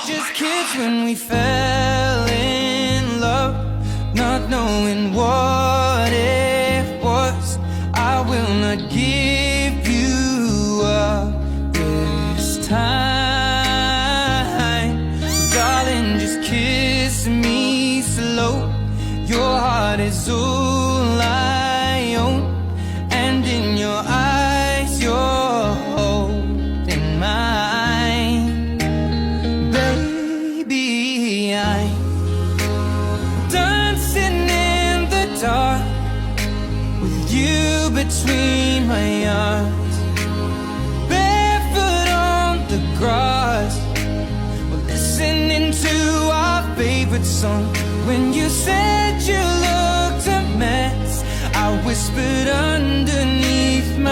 just kids when we fell in love, not knowing what it was. I will not give you up this time, darling, just kiss me slow. Your heart is all I own, and in your eyes you're holding mine. Baby, I'm dancing in the dark with you between my arms, barefoot on the grass. We're listening to our favorite song. When you said you looked a mess, I whispered underneath my